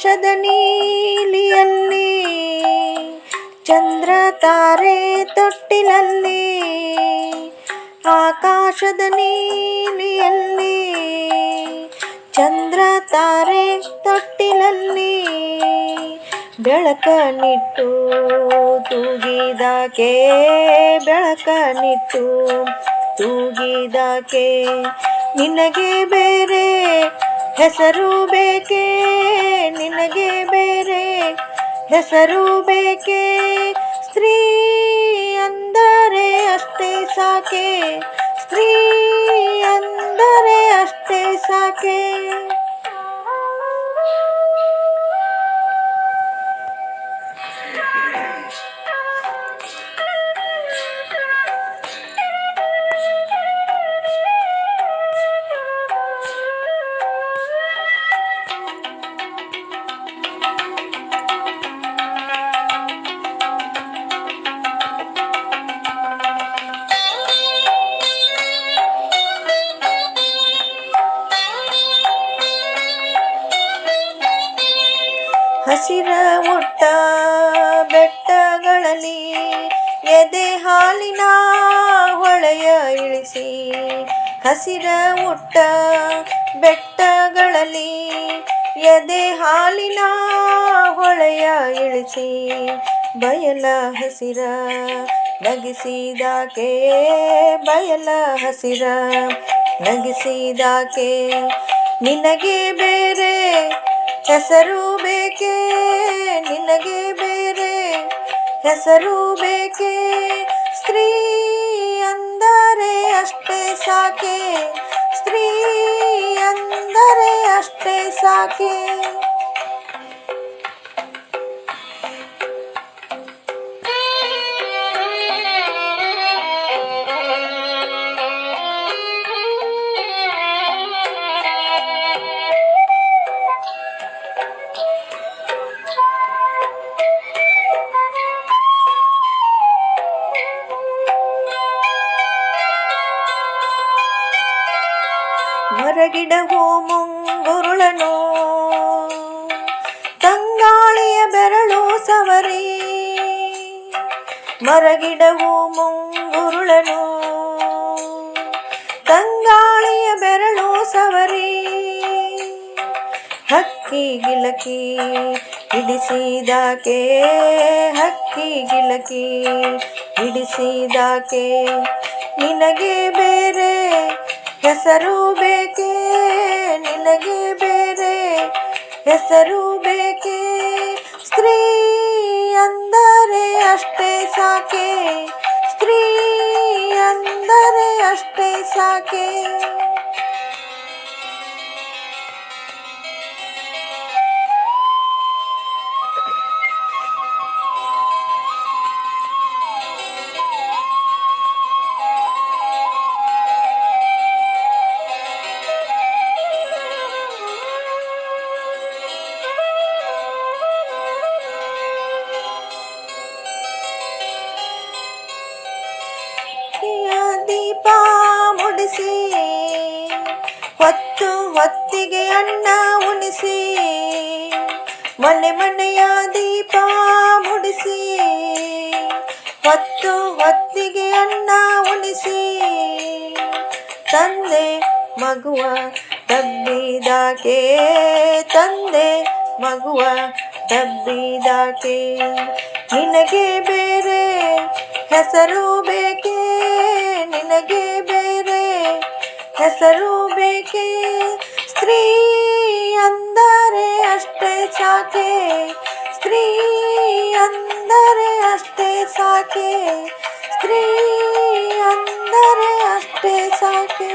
ಆಕಾಶದ ನೀಲಿಯಲ್ಲಿ ಚಂದ್ರ ತಾರೆ ತೊಟ್ಟಿಲಲ್ಲಿ, ಆಕಾಶದ ನೀಲಿಯಲ್ಲಿ ಚಂದ್ರ ತಾರೆ ತೊಟ್ಟಿಲಲ್ಲಿ, ಬೆಳಕನಿಟ್ಟು ತೂಗಿದಾಕೆ ಬೆಳಕನಿಟ್ಟು ತೂಗಿದಾಕೆ, ನಿನಗೆ ಬೇರೆ ಹೆಸರು ಬೇಕೆ ನಿನಗೆ ಬೇರೆ ಹೆಸರು ಬೇಕೆ, ಸ್ತ್ರೀ ಅಂದರೆ ಅಷ್ಟೇ ಸಾಕೆ ಸ್ತ್ರೀ ಅಂದರೆ ಅಷ್ಟೇ ಸಾಕೆ. ಹಸಿರ ಮುಟ್ಟ ಬೆಟ್ಟಗಳಲ್ಲಿ ಎದೆ ಹಾಲಿನ ಹೊಳೆಯ ಇಳಿಸಿ, ಹಸಿರ ಮುಟ್ಟ ಬೆಟ್ಟಗಳಲ್ಲಿ ಎದೆ ಹಾಲಿನ ಹೊಳೆಯ ಇಳಿಸಿ, ಬಯಲ ಹಸಿರ ನಗಿಸಿದಾಕೆ ಬಯಲ ಹಸಿರ ನಗಿಸಿದಾಕೆ, ನಿನಗೆ ಬೇರೆ ಹೆಸರು ಬೇಕೆ ನಿನಗೆ ಬೇರೆ ಹೆಸರು ಬೇಕೆ, ಸ್ತ್ರೀ ಅಂದರೆ ಅಷ್ಟೇ ಸಾಕೆ ಸ್ತ್ರೀ ಅಂದರೆ ಅಷ್ಟೇ ಸಾಕೆ. ಮರಗಿಡವು ಮುಂಗುರುಳನು ತಂಗಾಳಿಯ ಬೆರಳು ಸವರಿ, ಮರಗಿಡವು ಮುಂಗುರುಳನು ತಂಗಾಳಿಯ ಬೆರಳು ಸವರಿ, ಹಕ್ಕಿ ಗಿಲಕಿ ಹಿಡಿಸಿದಾಕೆ ಹಕ್ಕಿ ಗಿಲಕಿ ಹಿಡಿಸಿದಾಕೆ, ನಿನಗೆ ಬೇರೆ ಹೆಸರು ಬೇಕೆ ನಿನಗೆ ಬೇರೆ ಹೆಸರು ಬೇಕೆ, ಸ್ತ್ರೀ ಅಂದರೆ ಅಷ್ಟೇ ಸಾಕೆ ಸ್ತ್ರೀ ಅಂದರೆ ಅಷ್ಟೇ ಸಾಕೆ. ದೀಪ ಮುಡಿಸಿ ಹೊತ್ತು ಹೊತ್ತಿಗೆ ಅನ್ನ ಉಣಿಸಿ, ಮನೆ ಮನೆಯ ದೀಪ ಮುಡಿಸಿ ಹೊತ್ತು ಹೊತ್ತಿಗೆ ಅನ್ನ ಉಣಿಸಿ, ತಂದೆ ಮಗುವ ತಬ್ಬಿದಾಕೆ ತಂದೆ ಮಗುವ ತಬ್ಬಿದಾಕೆ, ನಿನಗೆ ಬೇರೆ ಹೆಸರು ಬೇಕೆ ನಿನಗೆ ಬೇರೆ ಹೆಸರು ಬೇಕೆ, ಸ್ತ್ರೀ ಅಂದರೆ ಅಷ್ಟೇ ಸಾಕೆ ಸ್ತ್ರೀ ಅಂದರೆ ಅಷ್ಟೇ ಸಾಕೆ ಸ್ತ್ರೀ ಅಂದರೆ ಅಷ್ಟೇ ಸಾಕೆ.